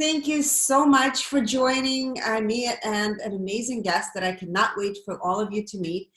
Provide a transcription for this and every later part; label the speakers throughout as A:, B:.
A: Thank you so much for joining me and an amazing guest that I cannot wait for all of you to meet.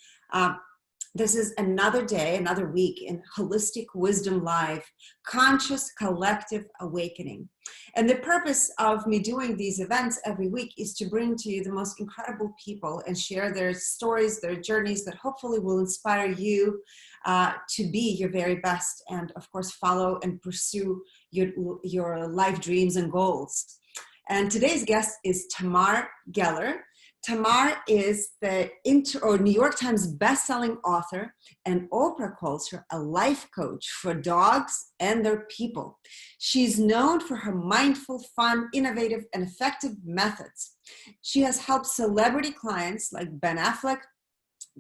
A: This is another day, another week in Holistic Wisdom Live, Conscious Collective Awakening. And the purpose of me doing these events every week is to bring to you the most incredible people and share their stories, their journeys that hopefully will inspire you to be your very best and, of course, follow and pursue your life dreams and goals. And today's guest is Tamar Geller. Tamar is the New York Times bestselling author, and OPRAH calls her a life coach for dogs and their people. She's known for her mindful, fun, innovative, and effective methods. She has helped celebrity clients like Ben Affleck,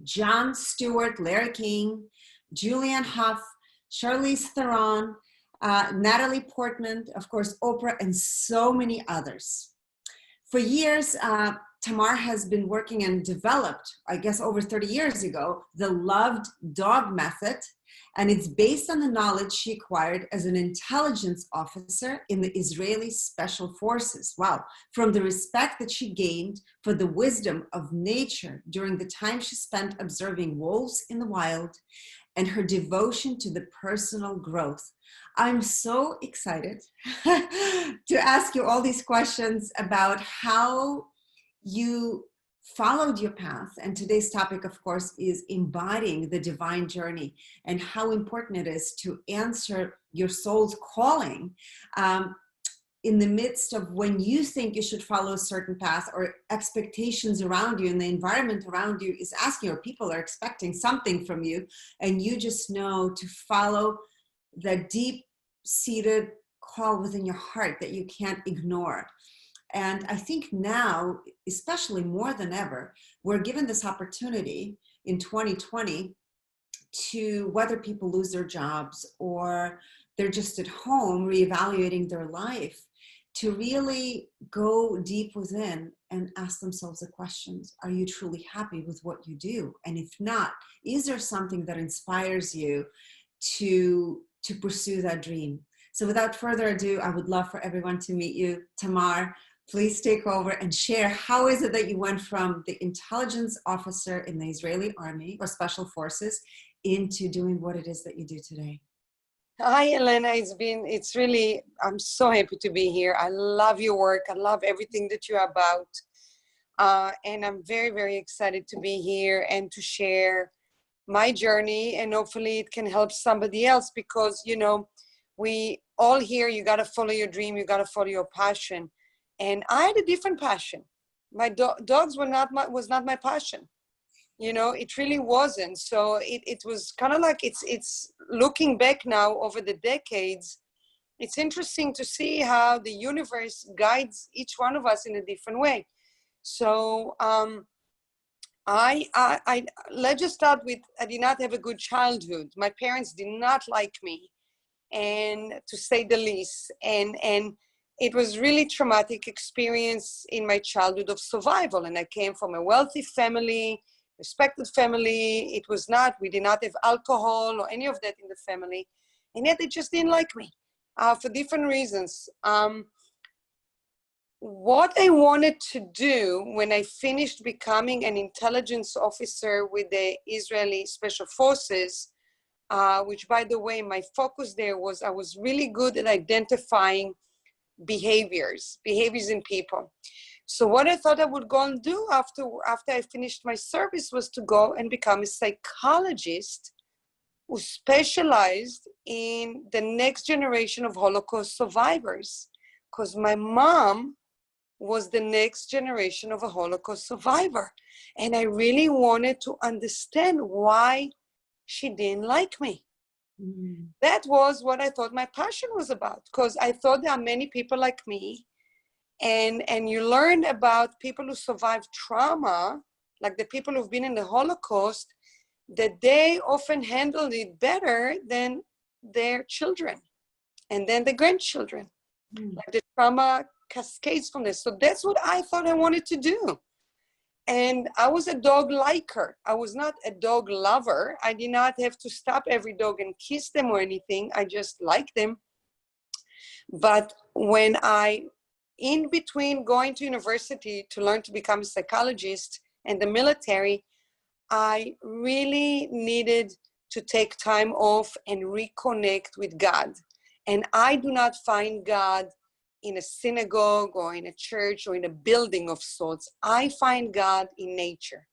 A: Jon Stewart, Larry King, Julianne Hough, Charlize Theron, Natalie Portman, of course, Oprah, and so many others. For years, Tamar has been working and developed, I guess over 30 years ago, the Loved Dog Method, and it's based on the knowledge she acquired as an intelligence officer in the Israeli Special Forces. Wow, from the respect that she gained for the wisdom of nature during the time she spent observing wolves in the wild, and her devotion to the personal growth. I'm so excited to ask you all these questions about how you followed your path. And today's topic, of course, is embodying the divine journey and how important it is to answer your soul's calling in the midst of when you think you should follow a certain path or expectations around you and the environment around you is asking, or people are expecting something from you, and you just know to follow the deep-seated call within your heart that you can't ignore. And I think now, especially more than ever, we're given this opportunity in 2020 to, whether people lose their jobs or they're just at home reevaluating their life, to really go deep within and ask themselves the questions: are you truly happy with what you do? And if not, is there something that inspires you to pursue that dream? So without further ado, I would love for everyone to meet you. Tamar, please take over and share, how is it that you went from the intelligence officer in the Israeli Army or Special Forces into doing what it is that you do today?
B: Hi, Elena. It's really, I'm so happy to be here. I love your work. I love everything that you're about. And I'm very, very excited to be here and to share my journey. And hopefully it can help somebody else, because, you know, we all here, you got to follow your dream. You got to follow your passion. And I had a different passion. My dogs was not my passion. You know, it really wasn't. So it was kind of like, it's looking back now over the decades, it's interesting to see how the universe guides each one of us in a different way. So let's just start with, I did not have a good childhood. My parents did not like me, and to say the least, and it was really traumatic experience in my childhood of survival. And I came from a wealthy family, respected family. It was not, we did not have alcohol or any of that in the family. And yet they just didn't like me for different reasons. What I wanted to do when I finished becoming an intelligence officer with the Israeli Special Forces, which, by the way, my focus there was, I was really good at identifying behaviors in people. So what I thought I would go and do after I finished my service was to go and become a psychologist who specialized in the next generation of Holocaust survivors, because my mom was the next generation of a Holocaust survivor. And I really wanted to understand why she didn't like me. Mm. That was what I thought my passion was about, because I thought there are many people like me. And you learn about people who survived trauma, like the people who've been in the Holocaust, that they often handled it better than their children and then the grandchildren. Mm. Like the trauma cascades from this. So that's what I thought I wanted to do. And I was a dog liker. I was not a dog lover. I did not have to stop every dog and kiss them or anything. I just liked them. But when I in between going to university to learn to become a psychologist and the military, I really needed to take time off and reconnect with God. And I do not find God in a synagogue or in a church or in a building of sorts. I find God in nature.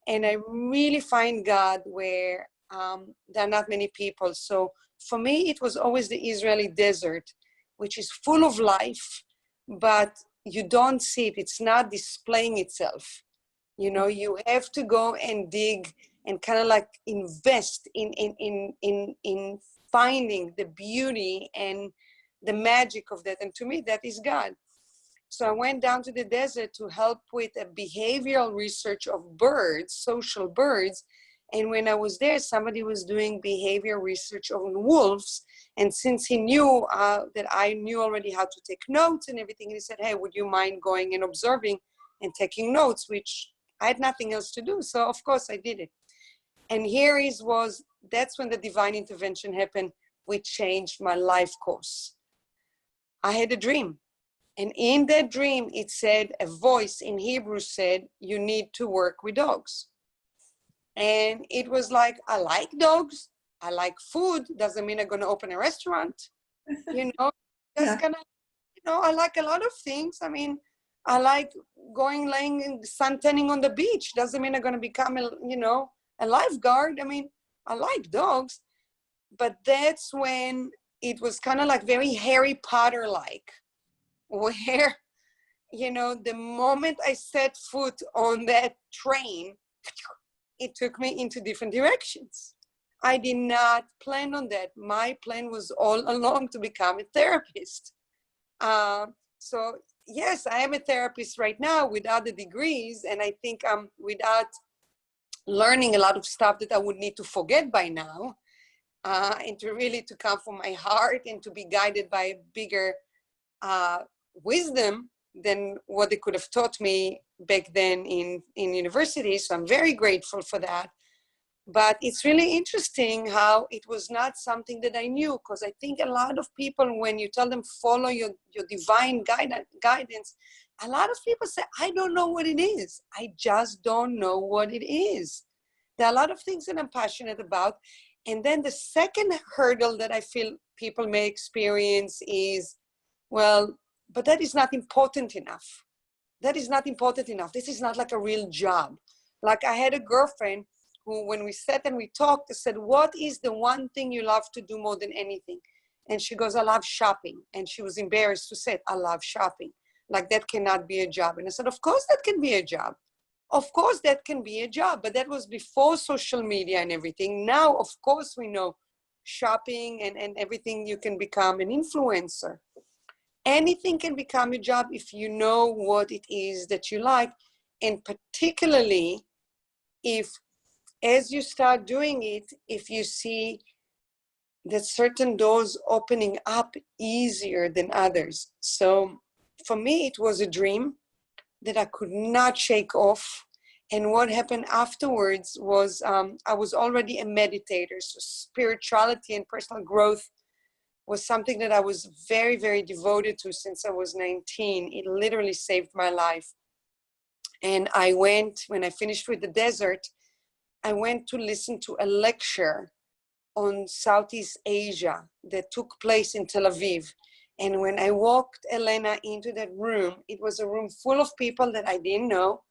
B: And I really find God where there are not many people. So for me, it was always the Israeli desert, which is full of life, but you don't see it. It's not displaying itself. You know, you have to go and dig and kind of like invest in finding the beauty and the magic of that. And to me, that is God. So I went down to the desert to help with a behavioral research of birds, social birds. And when I was there, somebody was doing behavior research on wolves. And since he knew that I knew already how to take notes and everything, he said, hey, would you mind going and observing and taking notes, which I had nothing else to do. So of course I did it. And that's when the divine intervention happened, which changed my life course. I had a dream. And in that dream, it said, a voice in Hebrew said, you need to work with dogs. And it was like, I like dogs. I like food. Doesn't mean I'm going to open a restaurant. You know, just kind of, I like a lot of things. I mean, I like laying in sun tanning on the beach. Doesn't mean I'm going to become a lifeguard. I mean, I like dogs. But that's when it was kind of like very Harry Potter-like, where, the moment I set foot on that train, it took me into different directions. I did not plan on that. My plan was all along to become a therapist. So yes, I am a therapist right now without the degrees, and I think without learning a lot of stuff that I would need to forget by now, and to come from my heart and to be guided by a bigger wisdom than what they could have taught me back then in university. So I'm very grateful for that. But it's really interesting how it was not something that I knew, because I think a lot of people, when you tell them follow your divine guidance, a lot of people say, I don't know what it is. I just don't know what it is. There are a lot of things that I'm passionate about. And then the second hurdle that I feel people may experience is, well, but that is not important enough. That is not important enough. This is not like a real job. Like I had a girlfriend who, when we sat and we talked, I said, what is the one thing you love to do more than anything? And she goes, I love shopping. And she was embarrassed to say it, I love shopping. Like that cannot be a job. And I said, of course that can be a job. Of course that can be a job. But that was before social media and everything. Now, of course, we know shopping and everything, you can become an influencer. Anything can become a job if you know what it is that you like. And particularly if, as you start doing it, if you see that certain doors opening up easier than others. So for me, it was a dream that I could not shake off. And what happened afterwards was I was already a meditator. So spirituality and personal growth was something that I was very, very devoted to since I was 19. It literally saved my life. And I went, when I finished with the desert, I went to listen to a lecture on Southeast Asia that took place in Tel Aviv. And when I walked Elena into that room, it was a room full of people that I didn't know.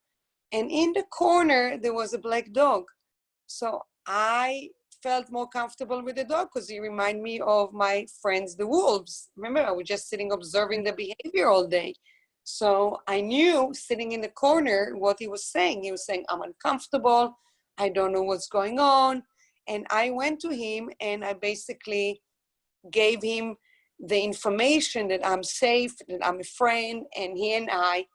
B: And in the corner, there was a black dog. So I felt more comfortable with the dog because he reminded me of my friends, the wolves. Remember, I was just sitting observing the behavior all day. So I knew sitting in the corner what he was saying. He was saying, I'm uncomfortable. I don't know what's going on. And I went to him and I basically gave him the information that I'm safe, that I'm a friend, and he and I,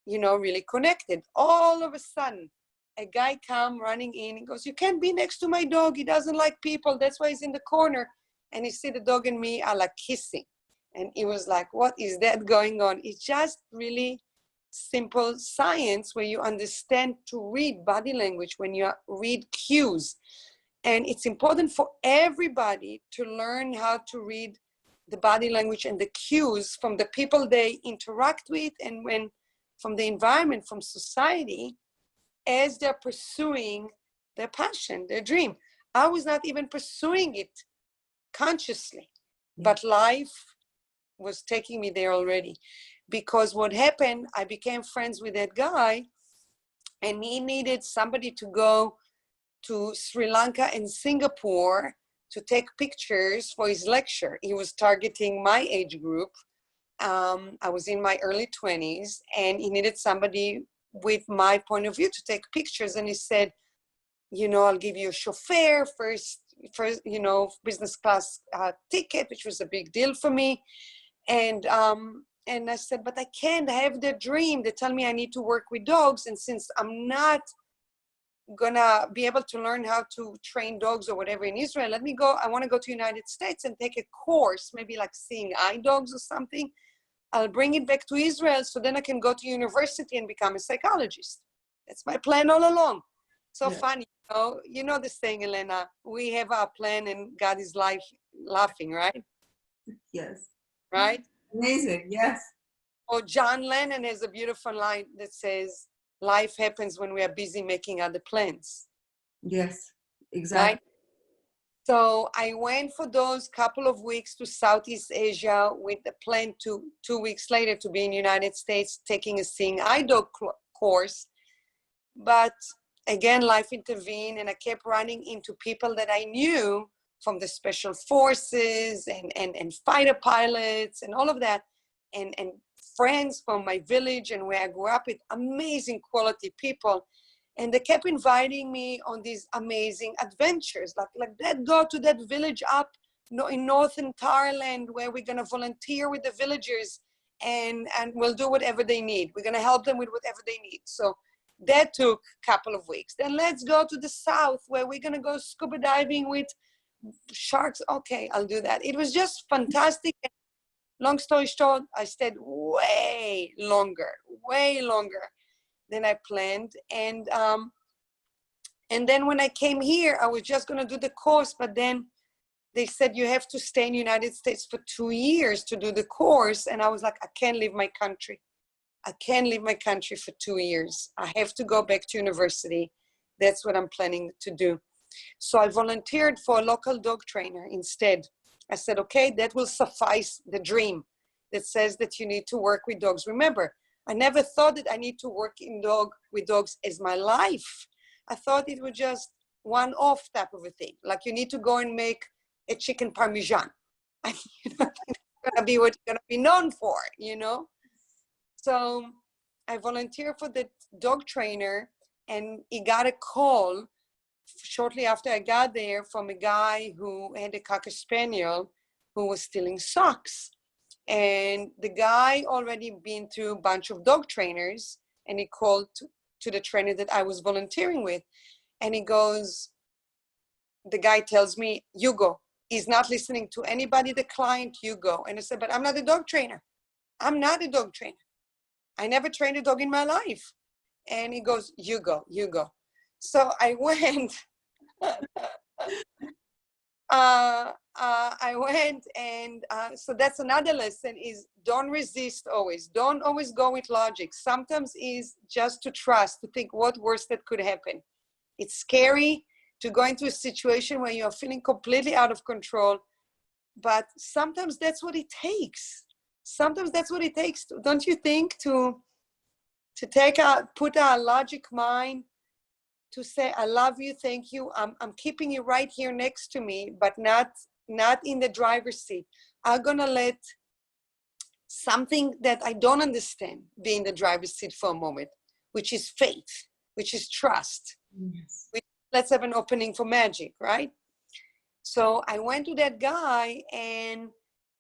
B: really connected. All of a sudden, a guy come running in and goes, you can't be next to my dog. He doesn't like people. That's why he's in the corner. And he see the dog and me are like kissing. And he was like, what is that going on? It's just really simple science where you understand to read body language, when you read cues. And it's important for everybody to learn how to read the body language and the cues from the people they interact with, and when from the environment, from society, as they're pursuing their passion, their dream. I was not even pursuing it consciously, but life was taking me there already. Because what happened, I became friends with that guy, and he needed somebody to go to Sri Lanka and Singapore to take pictures for his lecture. He was targeting my age group. I was in my early 20s, and he needed somebody with my point of view to take pictures. And he said, you know, I'll give you a chauffeur first, you know, business class ticket, which was a big deal for me. And I said, but I can't. I have the dream. They tell me I need to work with dogs. And since I'm not gonna be able to learn how to train dogs or whatever in Israel, let me go. I want to go to United States and take a course, maybe like seeing eye dogs or something. I'll bring it back to Israel, so then I can go to university and become a psychologist. That's my plan all along. So funny, you know this saying, Elena, we have our plan and God is laughing, right?
A: Yes.
B: Right?
A: Amazing, yes.
B: Or John Lennon has a beautiful line that says, life happens when we are busy making other plans.
A: Yes, exactly.
B: Right? So I went for those couple of weeks to Southeast Asia with a plan to 2 weeks later to be in the United States taking a seeing eye dog course. But again, life intervened, and I kept running into people that I knew from the special forces and fighter pilots and all of that, and friends from my village and where I grew up with, amazing quality people. And they kept inviting me on these amazing adventures, like that, go to that village up in northern Thailand where we're going to volunteer with the villagers, and we'll do whatever they need. We're going to help them with whatever they need. So that took a couple of weeks. Then let's go to the south where we're going to go scuba diving with sharks. Okay, I'll do that. It was just fantastic. Long story short, I stayed way longer than I planned. And then when I came here, I was just going to do the course, but then they said you have to stay in the United States for 2 years to do the course. And I was like, I can't leave my country. I can't leave my country for 2 years. I have to go back to university. That's what I'm planning to do. So I volunteered for a local dog trainer instead. I said, okay, that will suffice the dream that says that you need to work with dogs. Remember, I never thought that I need to work with dogs as my life. I thought it was just one-off type of a thing. Like you need to go and make a chicken parmesan. It's going to be what you're going to be known for, you know? So I volunteered for the dog trainer, and he got a call shortly after I got there from a guy who had a Cocker Spaniel who was stealing socks. And the guy already been through a bunch of dog trainers, and he called to the trainer that I was volunteering with. And he goes, the guy tells me, you go. He's not listening to anybody, the client, you go. And I said, but I'm not a dog trainer. I'm not a dog trainer. I never trained a dog in my life. And he goes, you go. So I went. I went, and so that's another lesson is don't resist always. Don't always go with logic. Sometimes is just to trust, to think what worse that could happen. It's scary to go into a situation where you're feeling completely out of control, but sometimes that's what it takes. Sometimes that's what it takes, don't you think, to put our logic mind to say, I love you, thank you. I'm keeping you right here next to me, but not in the driver's seat. I'm gonna let something that I don't understand be in the driver's seat for a moment, which is faith, which is trust.
A: Yes.
B: Let's have an opening for magic, right? So I went to that guy, and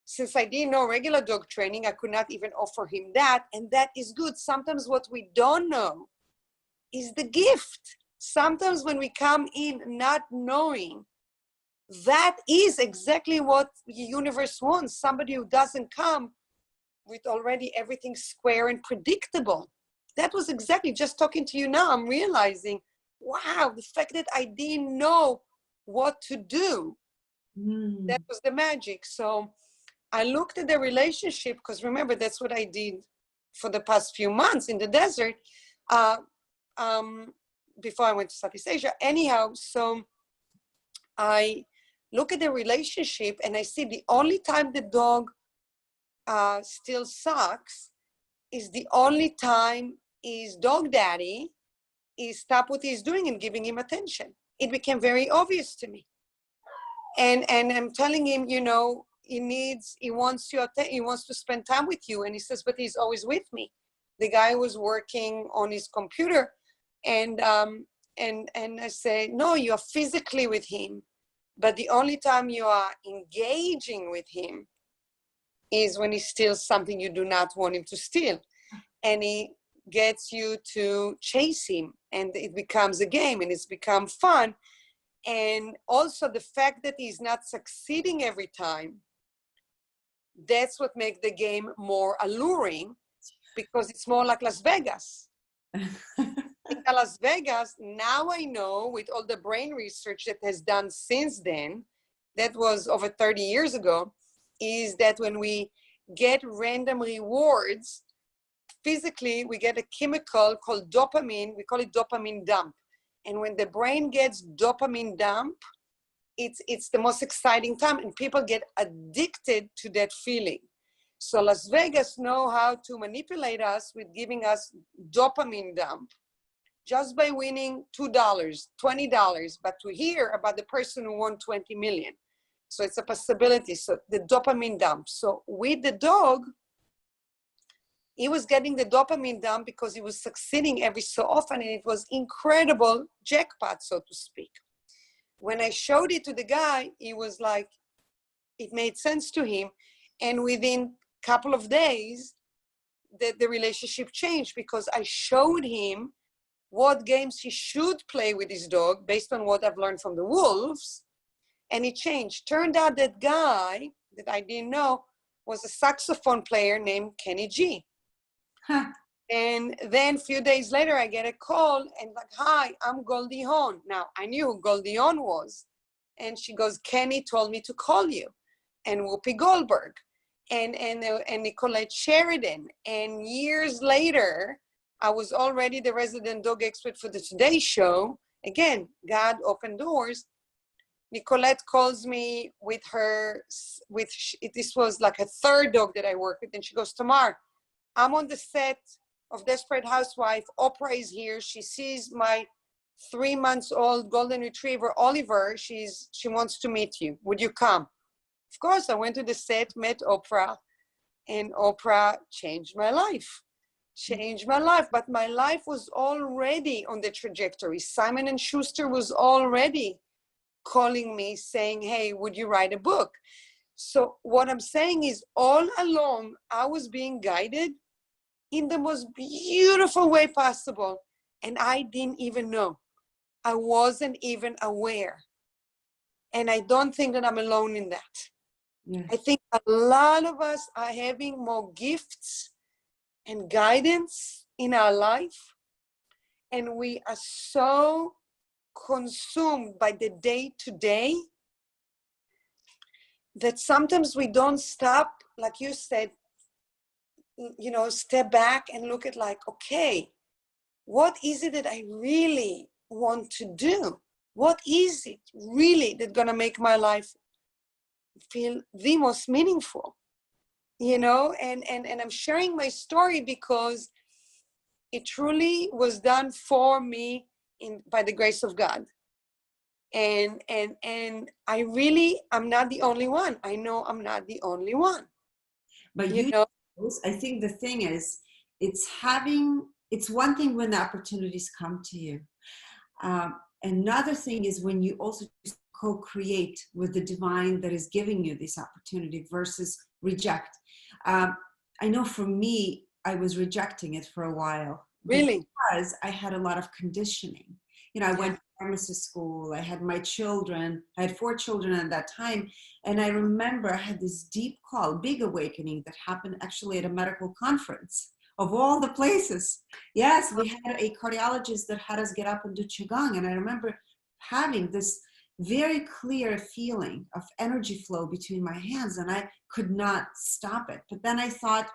B: since I didn't know regular dog training, I could not even offer him that. And that is good. Sometimes what we don't know is the gift. Sometimes when we come in not knowing, that is exactly what the universe wants. Somebody who doesn't come with already everything square and predictable. That was exactly, just talking to you now, I'm realizing, wow, the fact that I didn't know what to do, that was the magic. So I looked at the relationship, because remember, that's what I did for the past few months in the desert, before I went to Southeast Asia. Anyhow, so I look at the relationship and I see the only time the dog still sucks is the only time his dog daddy is stop what he's doing and giving him attention. It became very obvious to me. And I'm telling him, you know, he wants to spend time with you. And he says, but he's always with me. The guy was working on his computer, and I say, no, you're physically with him, but the only time you are engaging with him is when he steals something you do not want him to steal. And he gets you to chase him, and it becomes a game, and it's become fun. And also the fact that he's not succeeding every time, that's what makes the game more alluring, because it's more like Las Vegas. In Las Vegas, now I know, with all the brain research that has done since then, that was over 30 years ago, is that when we get random rewards, physically, we get a chemical called dopamine. We call it dopamine dump. And when the brain gets dopamine dump, it's the most exciting time, and people get addicted to that feeling. So Las Vegas know how to manipulate us with giving us dopamine dump just by winning $2, $20, but to hear about the person who won 20 million. So it's a possibility. So the dopamine dump. So with the dog, he was getting the dopamine dump because he was succeeding every so often, and it was incredible jackpot, so to speak. When I showed it to the guy, he was like, it made sense to him. And within a couple of days, the relationship changed, because I showed him what games he should play with his dog based on what I've learned from the wolves. And it changed. Turned out that guy that I didn't know was a saxophone player named Kenny G.
A: Huh.
B: And then a few days later, I get a call and like, hi, I'm Goldie Hawn. Now, I knew who Goldie Hawn was. And she goes, Kenny told me to call you. And Whoopi Goldberg. And Nicolette Sheridan. And years later, I was already the resident dog expert for the Today Show. Again, God opened doors. Nicolette calls me with this was like a third dog that I work with. And she goes, Tamar, I'm on the set of Desperate Housewife. OPRAH is here. She sees my 3-month-old golden retriever, Oliver. She wants to meet you. Would you come? Of course, I went to the set, met OPRAH, and OPRAH changed my life. But my life was already on the trajectory. Simon & Schuster was already calling me saying, hey, would you write a book? So what I'm saying is, all along, I was being guided in the most beautiful way possible. And I didn't even know. I wasn't even aware. And I don't think that I'm alone in that.
A: Yes.
B: I think a lot of us are having more gifts and guidance in our life. And we are so consumed by the day-to-day that sometimes we don't stop, like you said, you know, step back and look at like, okay, what is it that I really want to do? What is it really that's gonna make my life feel the most meaningful? You know, and I'm sharing my story because it truly was done for me by the grace of God. And I'm not the only one. I know I'm not the only one.
A: But
B: you know,
A: I think the thing is, it's one thing when the opportunities come to you. Another thing is when you also co-create with the divine that is giving you this opportunity versus reject. I know for me, I was rejecting it for a while.
B: Really?
A: Because I had a lot of conditioning. You know, I went to pharmacy school, I had my children, I had 4 children at that time. And I remember I had this deep call, big awakening that happened actually at a medical conference of all the places. Yes, we had a cardiologist that had us get up and do Qigong. And I remember having this very clear feeling of energy flow between my hands, and I could not stop it. But then I thought,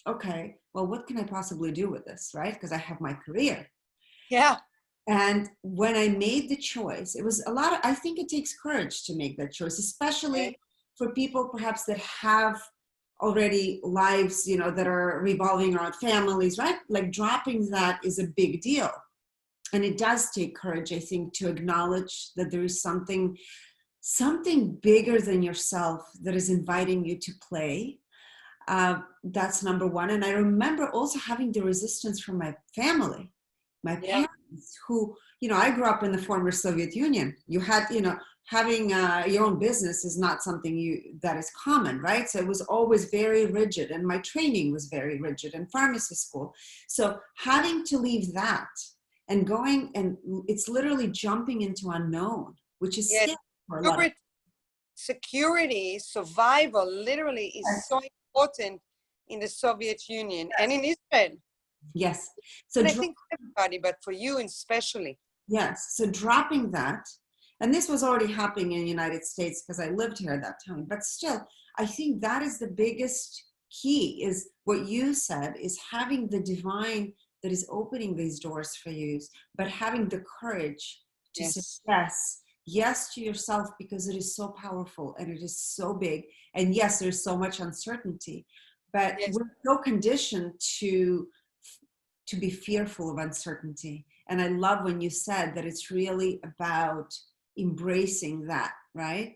A: okay, well, what can I possibly do with this, right? Because I have my career.
B: Yeah.
A: And when I made the choice, it was a lot of, I think it takes courage to make that choice, especially for people perhaps that have already lives, you know, that are revolving around families, right? Like dropping that is a big deal. And it does take courage, I think, to acknowledge that there is something bigger than yourself that is inviting you to play. That's number one. And I remember also having the resistance from my family, my parents, who, you know, I grew up in the former Soviet Union. You had, you know, having your own business is not something that is common, right? So it was always very rigid, and my training was very rigid in pharmacy school. So having to leave that and going, and it's literally jumping into unknown, which is scary for a lot of
B: security, survival, literally is so important in the Soviet Union and in Israel.
A: Yes. So
B: and I think for everybody, but for you especially.
A: Yes. So dropping that, and this was already happening in the United States because I lived here at that time, but still, I think that is the biggest key, is what you said, is having the divine that is opening these doors for you, but having the courage to say yes to yourself, because it is so powerful and it is so big. And yes, there's so much uncertainty, but we're so conditioned to be fearful of uncertainty. And I love when you said that it's really about embracing that, right?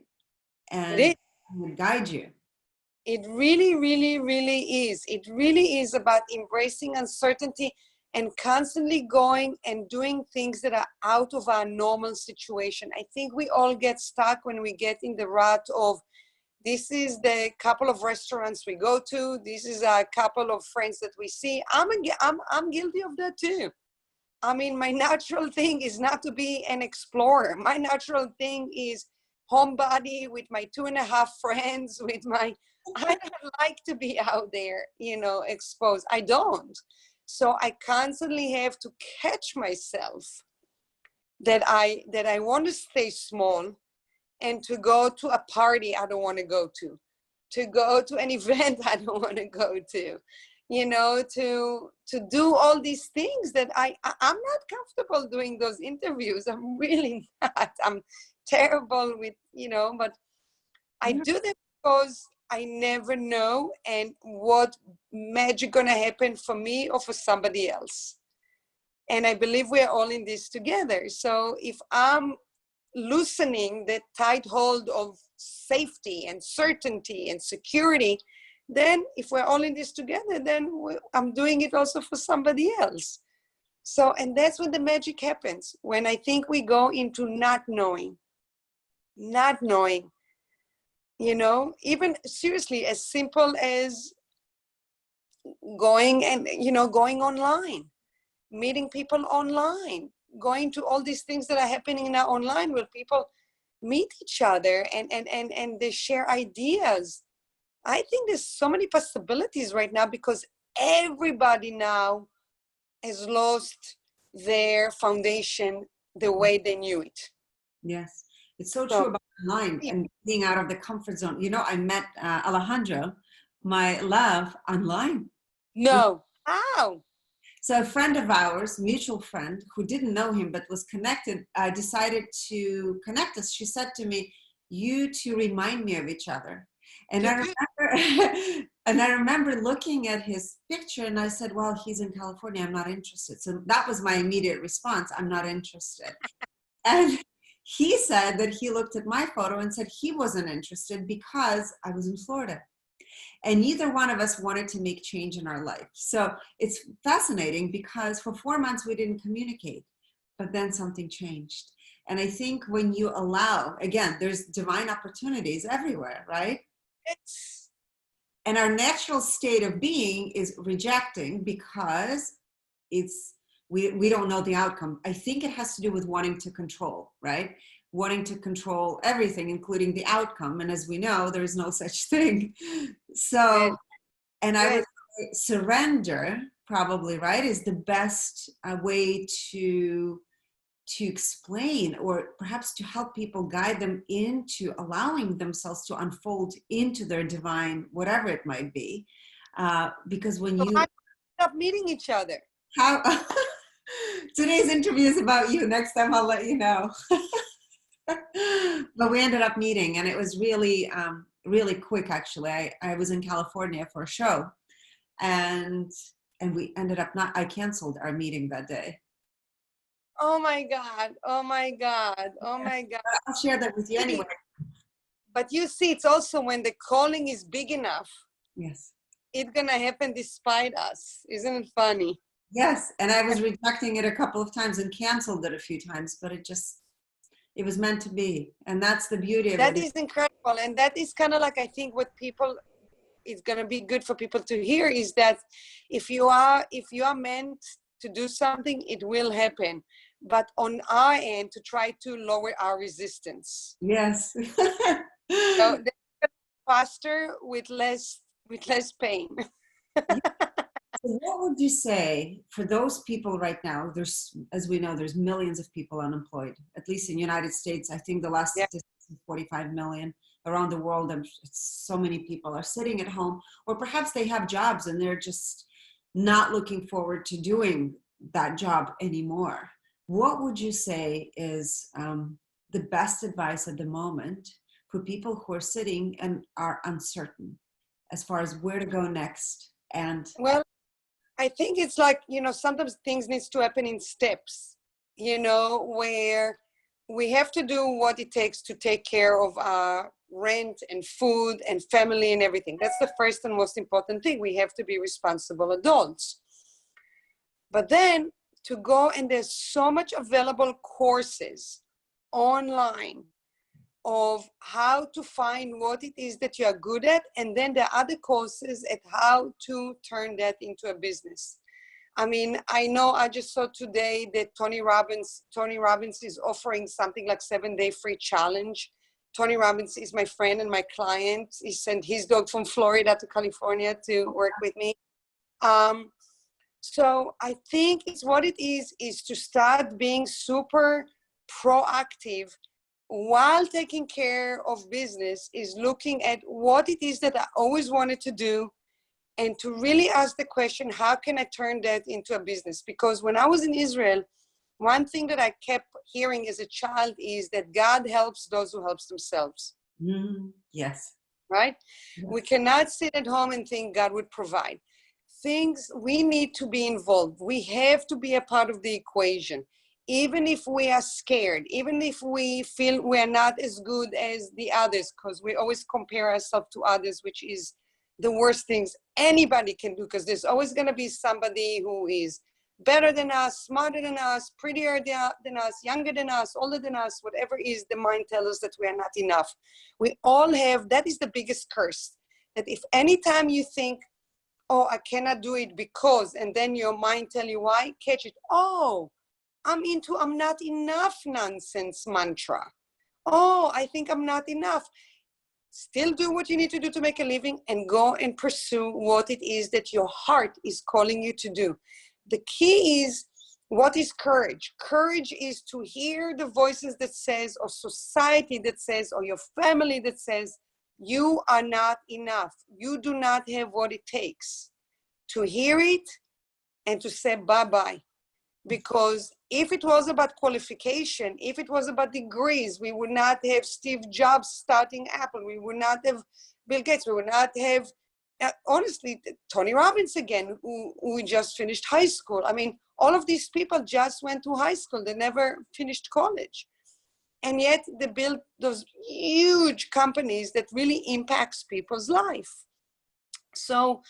A: And it will guide you.
B: It really, really, really is. It really is about embracing uncertainty and constantly going and doing things that are out of our normal situation. I think we all get stuck when we get in the rut of, this is the couple of restaurants we go to, this is a couple of friends that we see. I'm guilty of that too. I mean, my natural thing is not to be an explorer. My natural thing is homebody with my 2.5 friends, I don't like to be out there, you know, exposed. I don't. So I constantly have to catch myself that I want to stay small, and to go to a party I don't want to go to an event I don't want to go to, you know, to do all these things that I'm not comfortable doing those interviews. I'm really not. I'm terrible with, you know, but I do them because I never know and what magic gonna happen for me or for somebody else. And I believe we're all in this together. So if I'm loosening the tight hold of safety and certainty and security, then if we're all in this together, then I'm doing it also for somebody else. So, and that's when the magic happens, when I think we go into not knowing, you know, even seriously, as simple as going and, you know, going online, meeting people online, going to all these things that are happening now online where people meet each other and they share ideas. I think there's so many possibilities right now because everybody now has lost their foundation the way they knew it.
A: Yes, it's so true about online and being out of the comfort zone. You know, I met Alejandro, my love, online.
B: No. How?
A: So a friend of ours, mutual friend, who didn't know him but was connected, decided to connect us. She said to me, "You two remind me of each other." And I remember, and I remember looking at his picture, and I said, "Well, he's in California. I'm not interested." So that was my immediate response: "I'm not interested." And he said that he looked at my photo and said he wasn't interested because I was in Florida. And neither one of us wanted to make change in our life. So it's fascinating because for 4 months we didn't communicate, but then something changed. And I think when you allow, again, there's divine opportunities everywhere, right? And our natural state of being is rejecting because we don't know the outcome. I think it has to do with wanting to control, right? Wanting to control everything, including the outcome. And as we know, there is no such thing. So, and I would say surrender, probably, right, is the best way to to explain, or perhaps to help people, guide them into allowing themselves to unfold into their divine, whatever it might be. Because when
B: So
A: you
B: how stop meeting each other?
A: how today's interview is about you. Next time I'll let you know. But we ended up meeting, and it was really, really quick. Actually, I was in California for a show, and we ended up not. I canceled our meeting that day.
B: Oh my God. Oh my God. Oh my God.
A: I'll share that with you anyway.
B: But you see, it's also when the calling is big enough,
A: Yes.
B: it's going to happen despite us. Isn't it funny?
A: Yes. And I was rejecting it a couple of times and canceled it a few times, but it was meant to be. And that's the beauty of
B: That
A: it.
B: is incredible. And that is kind of like, I think what people, it's going to be good for people to hear is that if you are meant to do something, it will happen. But on our end, to try to lower our resistance.
A: Yes.
B: So faster with less pain.
A: So what would you say for those people right now? There's, as we know, there's millions of people unemployed, at least in the United States. I think the last
B: Yeah.
A: statistics is 45 million. Around the world, so many people are sitting at home, or perhaps they have jobs and they're just not looking forward to doing that job anymore. What would you say is the best advice at the moment for people who are sitting and are uncertain as far as where to go next? And
B: Well, I think it's like, sometimes things needs to happen in steps, where we have to do what it takes to take care of our rent and food and family and everything. That's the first and most important thing. We have to be responsible adults. But then to go, and there's so much available courses online of how to find what it is that you are good at, and then there are other courses at how to turn that into a business. I mean, I know I just saw today that Tony Robbins is offering something like 7-day free challenge. Tony Robbins is my friend and my client. He sent his dog from Florida to California to work with me. So I think it's what it is to start being super proactive while taking care of business, is looking at what it is that I always wanted to do, and to really ask the question, how can I turn that into a business? Because when I was in Israel, one thing that I kept hearing as a child is that God helps those who help themselves.
A: Yes.
B: Right?
A: Yes.
B: We cannot sit at home and think God would provide. We need to be involved. We have to be a part of the equation. Even if we are scared, even if we feel we're not as good as the others, because we always compare ourselves to others, which is the worst things anybody can do, because there's always going to be somebody who is better than us, smarter than us, prettier than us, younger than us, older than us, whatever is the mind tells us that we are not enough. We all have, that is the biggest curse, that if anytime you think, oh, I cannot do it because, and then your mind tell you why, catch it. Oh, I'm not enough nonsense mantra. Oh, I think I'm not enough. Still do what you need to do to make a living, and go and pursue what it is that your heart is calling you to do. The key is, what is courage? Courage is to hear the voices that says, or society that says, or your family that says, you are not enough. You do not have what it takes. To hear it and to say bye-bye. Because if it was about qualification, if it was about degrees, we would not have Steve Jobs starting Apple. We would not have Bill Gates. We would not have, honestly, Tony Robbins again, who just finished high school. I mean, all of these people just went to high school. They never finished college. And yet they built those huge companies that really impacts people's life. So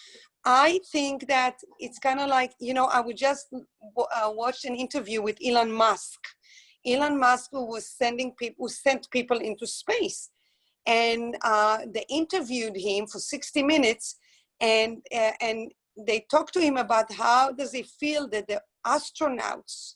B: I think that it's kind of like, I would just watch an interview with Elon Musk. Elon Musk, who sent people into space. And they interviewed him for 60 minutes, and they talked to him about how does he feel that the astronauts,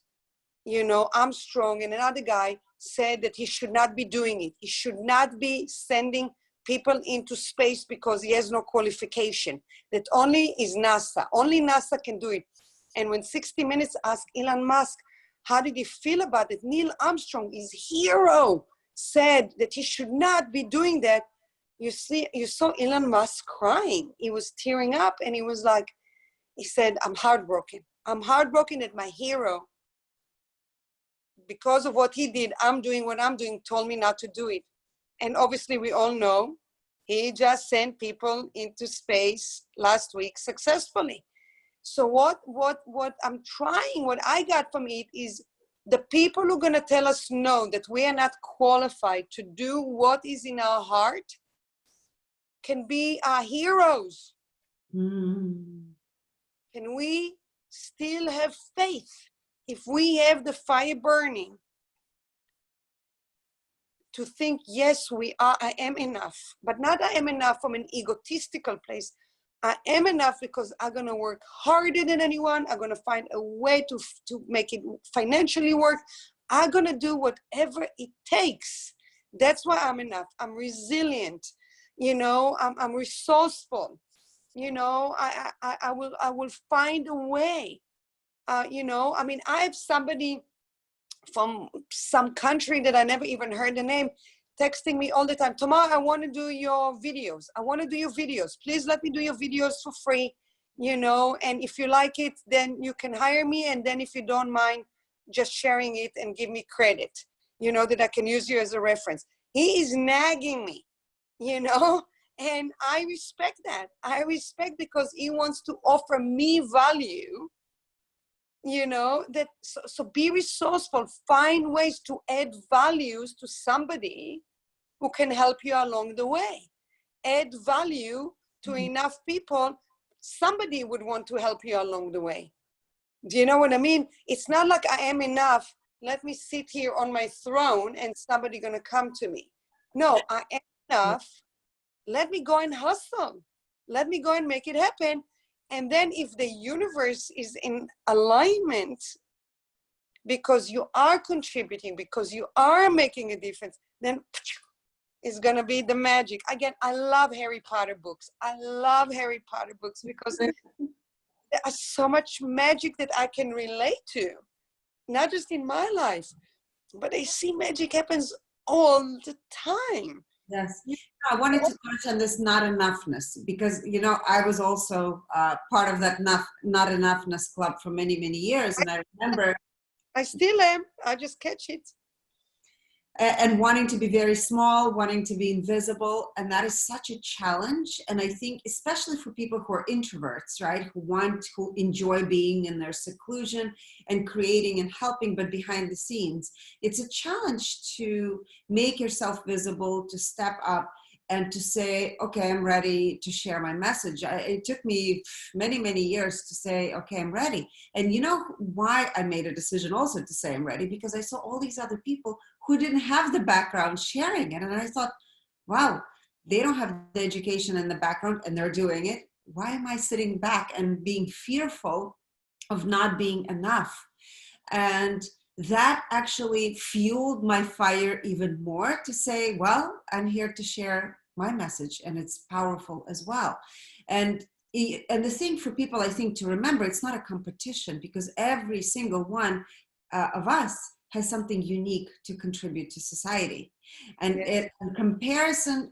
B: Armstrong and another guy, said that he should not be doing it. He should not be sending people into space because he has no qualification. That only is NASA. Only NASA can do it. And when 60 Minutes asked Elon Musk, How did he feel about it? Neil Armstrong, his hero, said that he should not be doing that. You saw Elon Musk crying. He was tearing up, and he was like, he said, I'm heartbroken. I'm heartbroken that my hero, because of what he did, I'm doing what I'm doing, told me not to do it. And obviously we all know he just sent people into space last week successfully. So what I'm trying, what I got from it is the people who are going to tell us no, that we are not qualified to do what is in our heart can be our heroes. Can we still have faith if we have the fire burning to think, yes, I am enough, but not I am enough from an egotistical place. I am enough because I'm going to work harder than anyone. I'm going to find a way to make it financially work. I'm going to do whatever it takes. That's why I'm enough. I'm resilient. I'm resourceful. I will find a way. I have somebody from some country that I never even heard the name texting me all the time, Tamar, I want to do your videos. I want to do your videos. Please let me do your videos for free, and if you like it, then you can hire me. And then if you don't mind just sharing it and give me credit, that I can use you as a reference. He is nagging me, and I respect that. I respect because he wants to offer me value. So be resourceful, find ways to add values to somebody who can help you along the way. Add value to enough people, somebody would want to help you along the way. Do you know what I mean? It's not like I am enough, let me sit here on my throne and somebody gonna come to me. No, I am enough, let me go and hustle. Let me go and make it happen. And then if the universe is in alignment, because you are contributing, because you are making a difference, then it's going to be the magic. Again, I love Harry Potter books. I love Harry Potter books because there is so much magic that I can relate to, not just in my life, but I see magic happens all the time.
A: Yes. I wanted to touch on this not enoughness because, I was also part of that not enoughness club for many, many years. And I remember.
B: I still am. I just catch it.
A: And wanting to be very small, wanting to be invisible. And that is such a challenge. And I think, especially for people who are introverts, right, who enjoy being in their seclusion and creating and helping, but behind the scenes, it's a challenge to make yourself visible, to step up and to say, okay, I'm ready to share my message. It took me many, many years to say, okay, I'm ready. And you know why I made a decision also to say I'm ready? Because I saw all these other people who didn't have the background sharing it. And I thought, wow, they don't have the education and the background and they're doing it. Why am I sitting back and being fearful of not being enough? And that actually fueled my fire even more to say, well, I'm here to share my message and it's powerful as well. And the thing for people, I think, to remember, it's not a competition because every single one of us has something unique to contribute to society. And comparison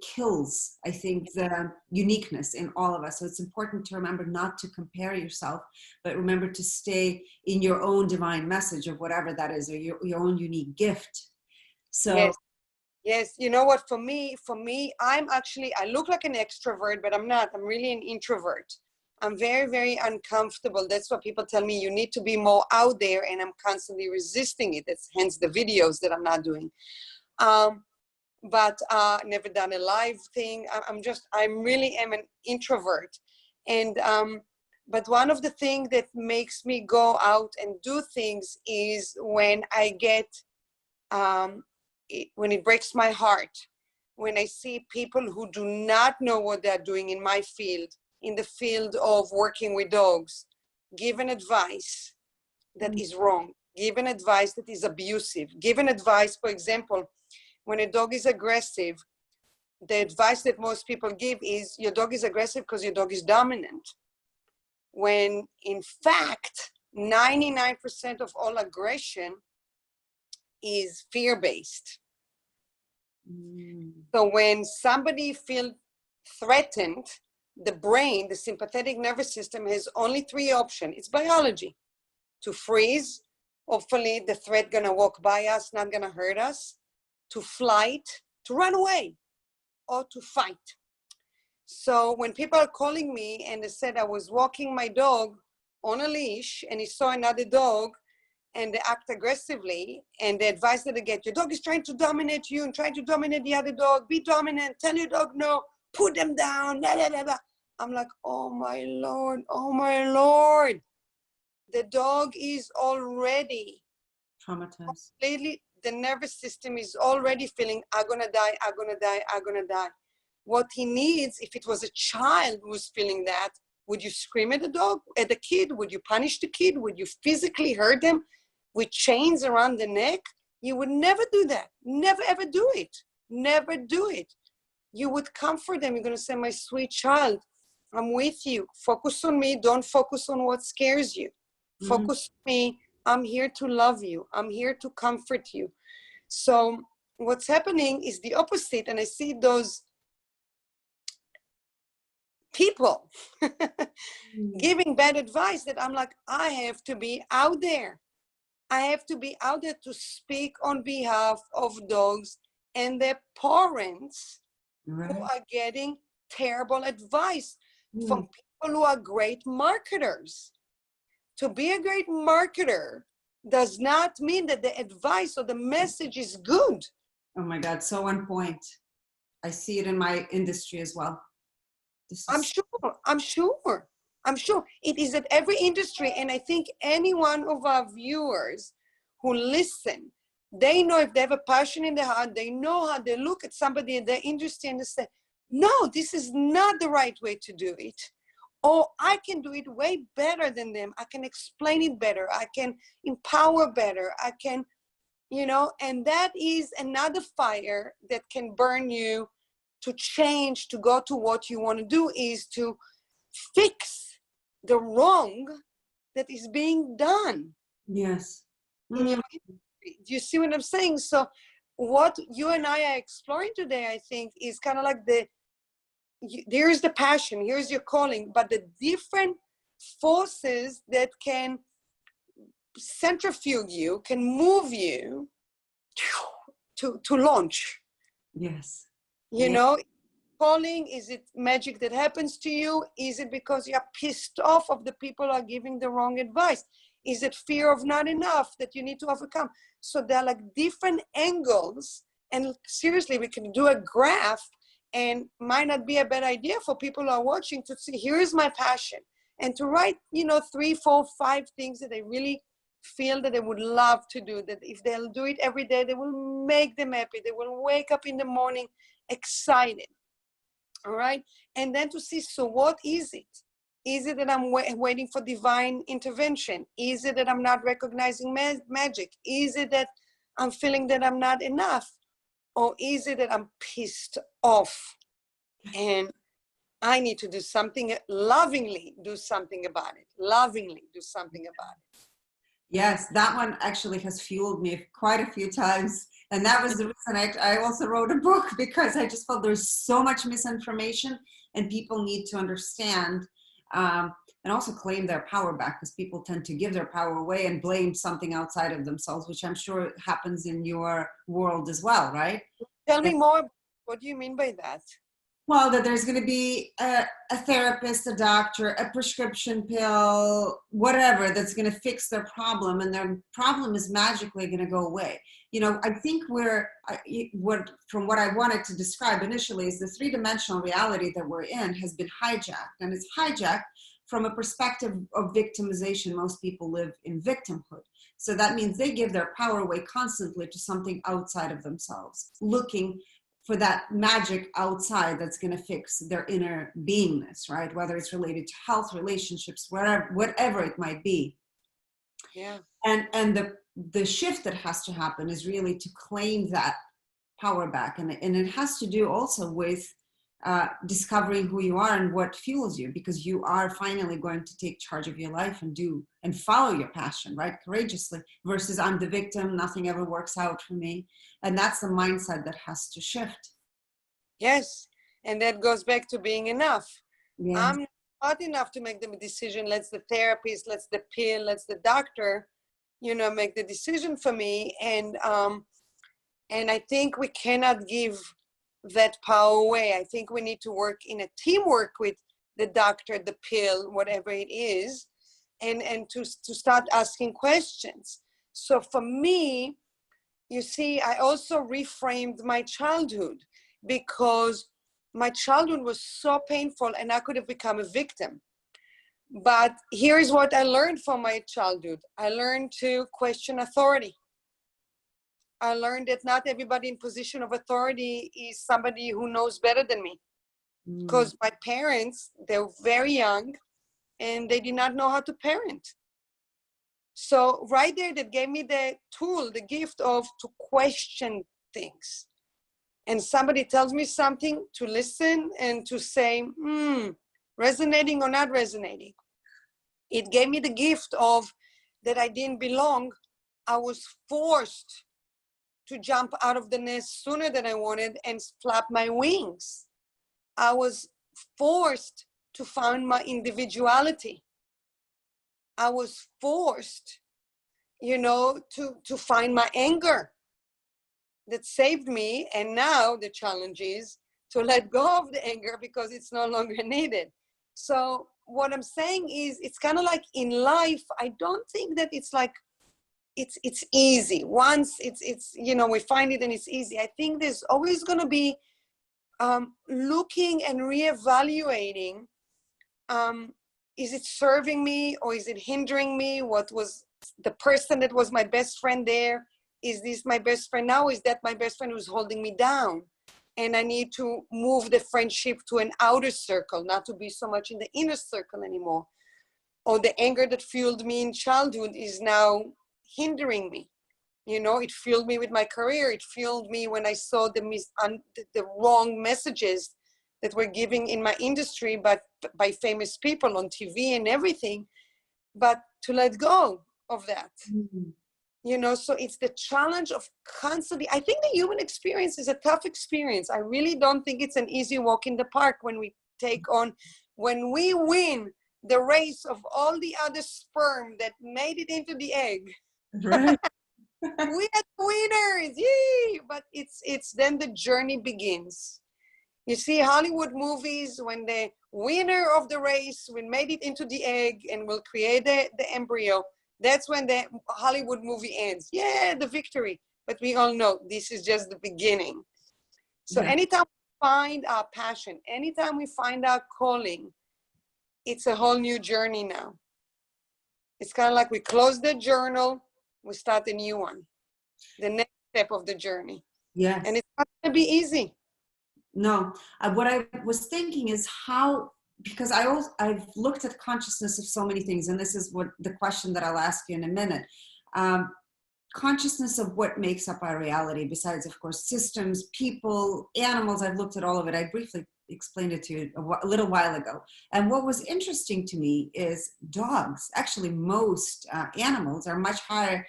A: kills, I think, the uniqueness in all of us. So it's important to remember not to compare yourself, but remember to stay in your own divine message of whatever that is, or your own unique gift. So
B: yes. You know what, for me, I look like an extrovert, but I'm not. I'm really an introvert. I'm very, very uncomfortable. That's what people tell me, you need to be more out there, and I'm constantly resisting it. That's hence the videos that I'm not doing. But never done a live thing. I really am an introvert. And, but one of the things that makes me go out and do things is when I get, when it breaks my heart, when I see people who do not know what they're doing in my field, in the field of working with dogs, give an advice that is wrong, give an advice that is abusive, give an advice, for example, when a dog is aggressive, the advice that most people give is your dog is aggressive because your dog is dominant. When in fact, 99% of all aggression is fear-based. So when somebody feels threatened, the brain, the sympathetic nervous system, has only 3 options. It's biology: to freeze, hopefully the threat gonna walk by us, not gonna hurt us; to flight, to run away; or to fight. So when people are calling me and they said I was walking my dog on a leash and he saw another dog and they act aggressively, and the advice that they get: your dog is trying to dominate you and trying to dominate the other dog, be dominant, tell your dog no, put them down, blah, blah, blah, blah. I'm like, oh my Lord, oh my Lord. The dog is already
A: Traumatized.
B: completely, the nervous system is already feeling, I'm gonna die, I'm gonna die, I'm gonna die. What he needs, if it was a child who was feeling that, would you scream at the dog, at the kid? Would you punish the kid? Would you physically hurt them with chains around the neck? You would never do that. Never, ever do it. Never do it. You would comfort them. You're going to say, my sweet child, I'm with you. Focus on me. Don't focus on what scares you. Focus on me. I'm here to love you. I'm here to comfort you. So what's happening is the opposite. And I see those people giving bad advice that I'm like, I have to be out there. I have to be out there to speak on behalf of dogs and their parents who are getting terrible advice from people who are great marketers. To be a great marketer does not mean that the advice or the message is good.
A: Oh my God, so on point. I see it in my industry as well.
B: I'm sure. It is at every industry. And I think any one of our viewers who listen, they know if they have a passion in their heart, they know how they look at somebody in their industry and they say, no, this is not the right way to do it. Or I can do it way better than them. I can explain it better. I can empower better. I can, and that is another fire that can burn you to change, to go to what you want to do, is to fix the wrong that is being done.
A: Yes.
B: In your industry. Do you see what I'm saying? So what you and I are exploring today, I think, is kind of like here's the passion, here's your calling, but the different forces that can centrifuge you, can move you to launch.
A: Yes.
B: Calling, is it magic that happens to you? Is it because you're pissed off of the people who are giving the wrong advice? Is it fear of not enough that you need to overcome? So there are like different angles, and seriously, we can do a graph, and might not be a bad idea for people who are watching to see, here's my passion, and to write, 3, 4, 5 things that they really feel that they would love to do, that if they'll do it every day, they will make them happy. They will wake up in the morning excited. All right. And then to see, so what is it? Is it that I'm waiting for divine intervention? Is it that I'm not recognizing magic? Is it that I'm feeling that I'm not enough? Or is it that I'm pissed off and I need to do something, lovingly do something about it, lovingly do something about it?
A: Yes, that one actually has fueled me quite a few times. And that was the reason I also wrote a book, because I just felt there's so much misinformation and people need to understand and also claim their power back, because people tend to give their power away and blame something outside of themselves, which I'm sure happens in your world as well, right?
B: Tell me more. What do you mean by that?
A: Well, that there's going to be a therapist, a doctor, a prescription pill, whatever, that's going to fix their problem, and their problem is magically going to go away. I think from what I wanted to describe initially is the 3-dimensional reality that we're in has been hijacked, and it's hijacked from a perspective of victimization. Most people live in victimhood. So that means they give their power away constantly to something outside of themselves, looking for that magic outside that's going to fix their inner beingness, right? Whether it's related to health, relationships, whatever it might be.
B: Yeah.
A: And the shift that has to happen is really to claim that power back. And it has to do also with discovering who you are and what fuels you, because you are finally going to take charge of your life and do and follow your passion, right? Courageously, versus I'm the victim, nothing ever works out for me. And that's the mindset that has to shift.
B: Yes. And that goes back to being enough.
A: Yes.
B: I'm not enough to make the decision. Let's the therapist, let's the pill, let's the doctor, make the decision for me. And I think we cannot give that power away. I think we need to work in a teamwork with the doctor, the pill, whatever it is, and to start asking questions. So for me, you see, I also reframed my childhood, because my childhood was so painful and I could have become a victim. But here's what I learned from my childhood. I learned to question authority. I learned that not everybody in position of authority is somebody who knows better than me. Because my parents, they were very young and they did not know how to parent. So right there, that gave me the tool, the gift of to question things. And somebody tells me something, to listen and to say, resonating or not resonating. It gave me the gift of that I didn't belong. I was forced to jump out of the nest sooner than I wanted and flap my wings. I was forced to find my individuality. I was forced, to find my anger that saved me. And now the challenge is to let go of the anger because it's no longer needed. So what I'm saying is, it's kind of like in life, I don't think that it's like, it's easy. Once it's we find it and it's easy. I think there's always going to be looking and reevaluating. Is it serving me or is it hindering me? What was the person that was my best friend there? Is this my best friend now? Is that my best friend who's holding me down? And I need to move the friendship to an outer circle, not to be so much in the inner circle anymore. Or the anger that fueled me in childhood is now hindering me. It fueled me with my career. It fueled me when I saw the wrong messages that were giving in my industry, but by famous people on TV and everything. But to let go of that. So it's the challenge of constantly, I think the human experience is a tough experience. I really don't think it's an easy walk in the park when we when we win the race of all the other sperm that made it into the egg.
A: Right.
B: We are winners, yay! But it's then the journey begins. You see Hollywood movies, when the winner of the race will made it into the egg and will create the embryo, that's when the Hollywood movie ends. Yeah, the victory. But we all know this is just the beginning. So anytime we find our passion, anytime we find our calling, it's a whole new journey now. It's kind of like we close the journal, we start a new one. The next step of the journey.
A: Yes.
B: And it's not going to be easy.
A: No, what I was thinking is how, because I've looked at consciousness of so many things, and this is what the question that I'll ask you in a minute. Consciousness of what makes up our reality, besides, of course, systems, people, animals. I've looked at all of it. I briefly explained it to you a little while ago. And what was interesting to me is dogs, actually most animals are much higher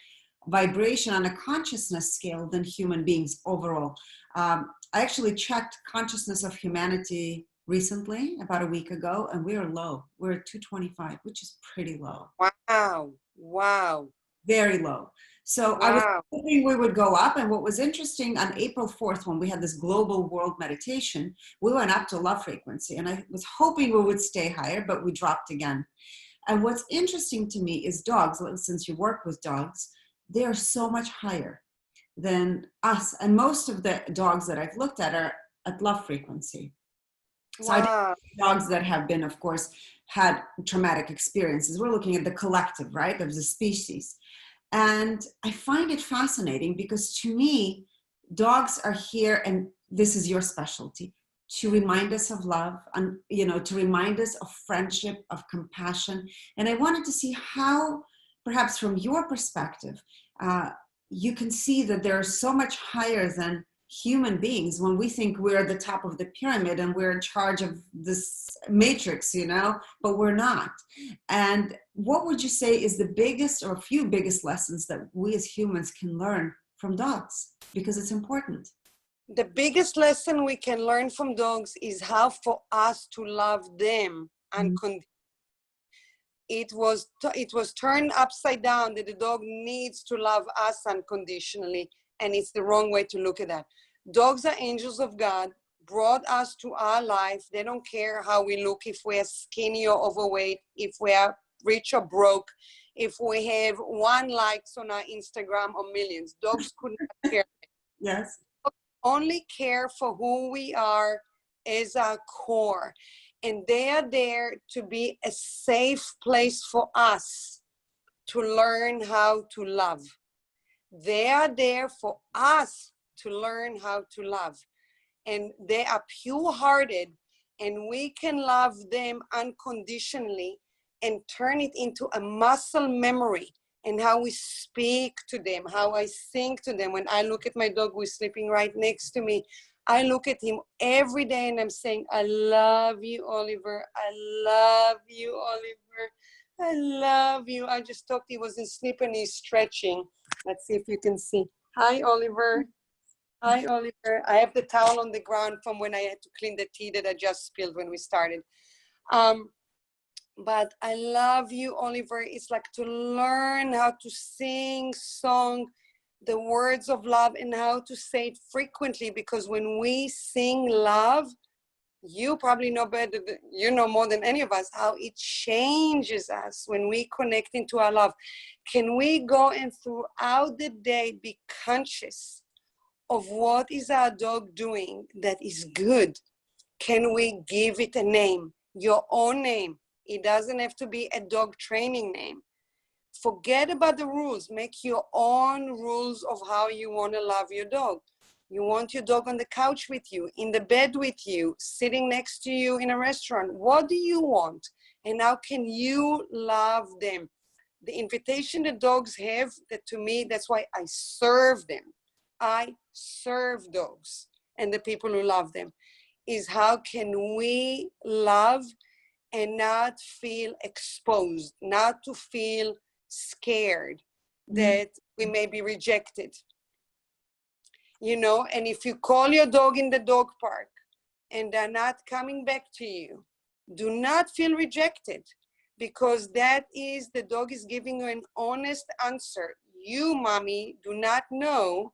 A: vibration on a consciousness scale than human beings overall. I actually checked consciousness of humanity recently, about a week ago, and we are low. We're at 225, which is pretty low.
B: Wow.
A: Very low. So I was hoping we would go up. And what was interesting, on April 4th, when we had this global world meditation, we went up to love frequency. And I was hoping we would stay higher, but we dropped again. And what's interesting to me is dogs, since you work with dogs, they are so much higher than us. And most of the dogs that I've looked at are at love frequency. So I think dogs that have been, of course, had traumatic experiences. We're looking at the collective, right, of the species. And I find it fascinating because to me, dogs are here, and this is your specialty, to remind us of love, and, to remind us of friendship, of compassion. And I wanted to see how, perhaps from your perspective, you can see that they're so much higher than human beings when we think we're the top of the pyramid and we're in charge of this matrix, you know, but we're not. And what would you say is the biggest or a few biggest lessons that we as humans can learn from dogs? Because it's important.
B: The biggest lesson we can learn from dogs is how for us to love them unconditionally. It was turned upside down that the dog needs to love us unconditionally, and it's the wrong way to look at that. Dogs are angels of God, brought us to our life. They don't care how we look, if we're skinny or overweight, if we are rich or broke, if we have 1 likes on our Instagram or millions. Dogs could not care.
A: Yes.
B: Only care for who we are as our core. And they are there to be a safe place for us to learn how to love. They are there for us to learn how to love. And they are pure-hearted, and we can love them unconditionally and turn it into a muscle memory. And how we speak to them, how I sing to them. When I look at my dog who's sleeping right next to me, I look at him every day and I'm saying, I love you, Oliver. I love you, Oliver. I love you. I just talked, he was asleep and he's stretching. Let's see if you can see. Hi, Oliver. Hi, Oliver. I have the towel on the ground from when I had to clean the tea that I just spilled when we started. But I love you, Oliver. It's like to learn how to sing song, the words of love, and how to say it frequently, because when we sing love, you probably know better, you know more than any of us, how it changes us when we connect into our love. Can we go and throughout the day be conscious of what is our dog doing that is good? Can we give it a name, your own name? It doesn't have to be a dog training name. Forget about the rules. Make your own rules of how you want to love your dog. You want your dog on the couch with you, in the bed with you, sitting next to you in a restaurant. What do you want? And how can you love them? The invitation the dogs have, that to me, that's why I serve them. I serve dogs and the people who love them, is how can we love and not feel exposed, not to feel scared that we may be rejected. You know, and if you call your dog in the dog park and they're not coming back to you, do not feel rejected, because that is, the dog is giving you an honest answer. You, mommy, do not know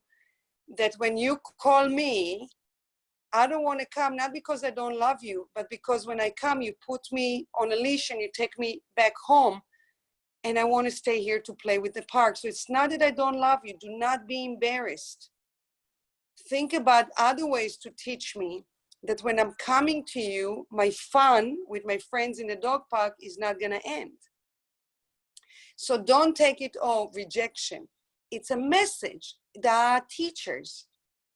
B: that when you call me, I don't want to come, not because I don't love you, but because when I come, you put me on a leash and you take me back home, and I want to stay here to play with the park. So it's not that I don't love you. Do not be embarrassed. Think about other ways to teach me that when I'm coming to you, my fun with my friends in the dog park is not going to end. So don't take it all rejection. It's a message. There are teachers.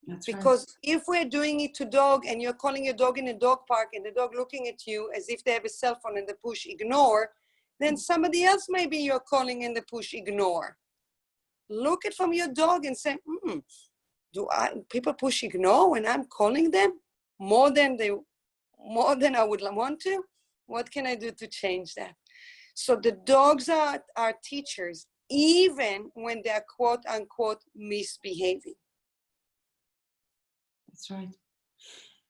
A: That's
B: because
A: right.
B: If we're doing it to dog and you're calling your dog in a dog park and the dog looking at you as if they have a cell phone and they push ignore, then somebody else maybe you're calling and they push ignore. Look at from your dog and say, people push ignore when I'm calling them more than I would want to? What can I do to change that? So the dogs are our teachers, even when they're quote unquote misbehaving.
A: That's right.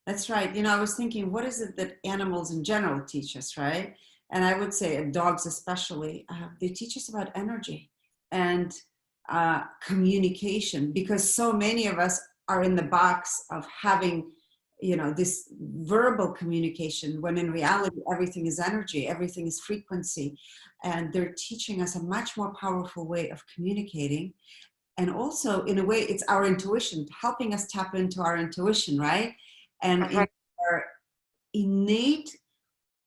A: That's right. You know, I was thinking, what is it that animals in general teach us, right? And I would say dogs especially, they teach us about energy and communication, because so many of us are in the box of having, you know, this verbal communication, when in reality, everything is energy, everything is frequency. And they're teaching us a much more powerful way of communicating. And also, in a way, it's our intuition, helping us tap into our intuition, right? And in our innate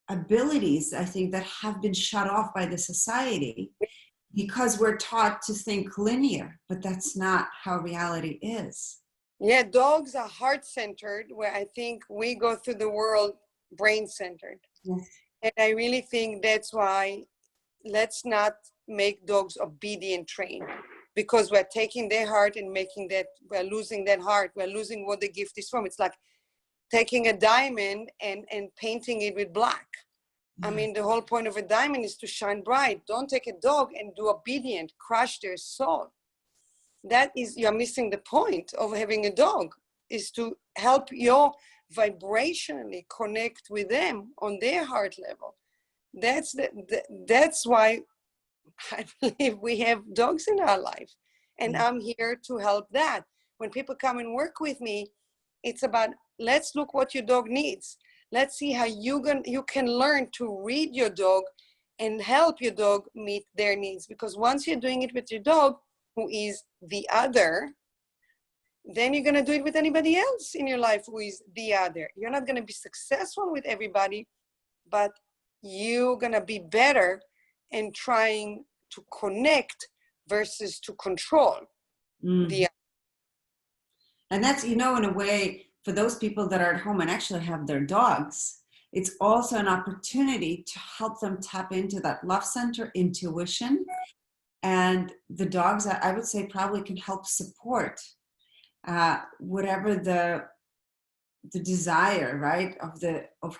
A: abilities, I think, that have been shut off by the society because we're taught to think linear, but that's not how reality is.
B: Yeah, dogs are heart-centered, where I think we go through the world brain-centered.
A: Yes.
B: And I really think that's why let's not make dogs obedient trained. because we're taking their heart and making that, we're losing that heart. We're losing what the gift is from. It's like taking a diamond and painting it with black. I mean, the whole point of a diamond is to shine bright. Don't take a dog and do obedient, crush their soul. That is, you're missing the point of having a dog, is to help your vibrationally connect with them on their heart level. That's why I believe we have dogs in our life. And I'm here to help that. When people come and work with me, it's about, let's look what your dog needs. Let's see how you can learn to read your dog and help your dog meet their needs. Because once you're doing it with your dog, who is the other, then you're going to do it with anybody else in your life who is the other. You're not going to be successful with everybody, but you're going to be better in trying to connect versus to control the other.
A: And that's, in a way, for those people that are at home and actually have their dogs, it's also an opportunity to help them tap into that love center intuition. And the dogs, I would say, probably can help support whatever the desire, right, of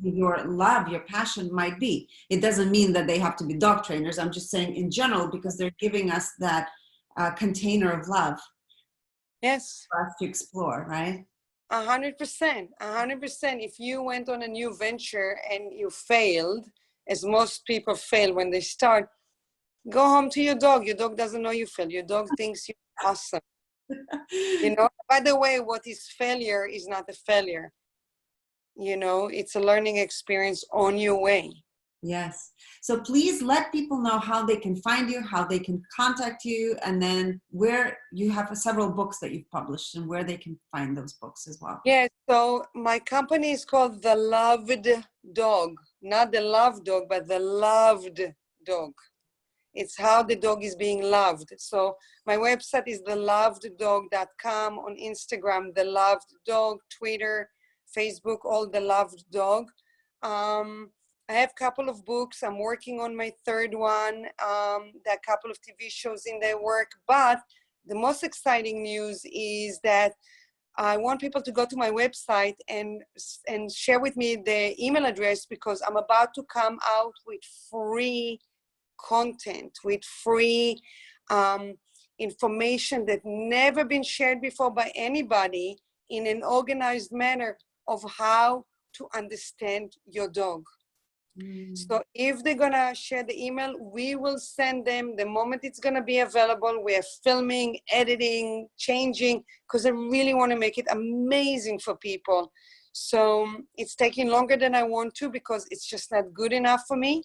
A: your love, your passion might be. It doesn't mean that they have to be dog trainers. I'm just saying in general, because they're giving us that container of love.
B: Yes.
A: For us to explore, right?
B: 100%. 100%. If you went on a new venture and you failed, as most people fail when they start, go home to your dog. Your dog doesn't know you failed. Your dog thinks you're awesome. By the way, what is failure is not a failure. It's a learning experience on your way.
A: Yes. So please let people know how they can find you, how they can contact you, and then where you have several books that you've published and where they can find those books as well.
B: Yeah. So my company is called The Loved Dog, not the love dog, but The Loved Dog. It's how the dog is being loved. So my website is theloveddog.com, on Instagram, The Loved Dog, Twitter, Facebook, all The Loved Dog. I have a couple of books. I'm working on my third one. There are a couple of TV shows in their work. But the most exciting news is that I want people to go to my website and share with me their email address, because I'm about to come out with free content, with free information that never been shared before by anybody, in an organized manner of how to understand your dog. So if they're gonna share the email, we will send them the moment it's gonna be available. We're filming, editing, changing, because I really want to make it amazing for people. So it's taking longer than I want to, because it's just not good enough for me.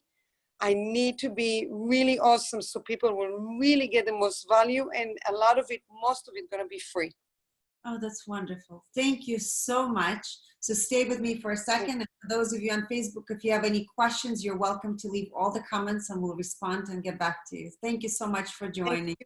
B: I need to be really awesome so people will really get the most value, and a lot of it, most of it, gonna be free.
A: Oh, that's wonderful. Thank you so much. So stay with me for a second. And for those of you on Facebook, if you have any questions, you're welcome to leave all the comments and we'll respond and get back to you. Thank you so much for joining.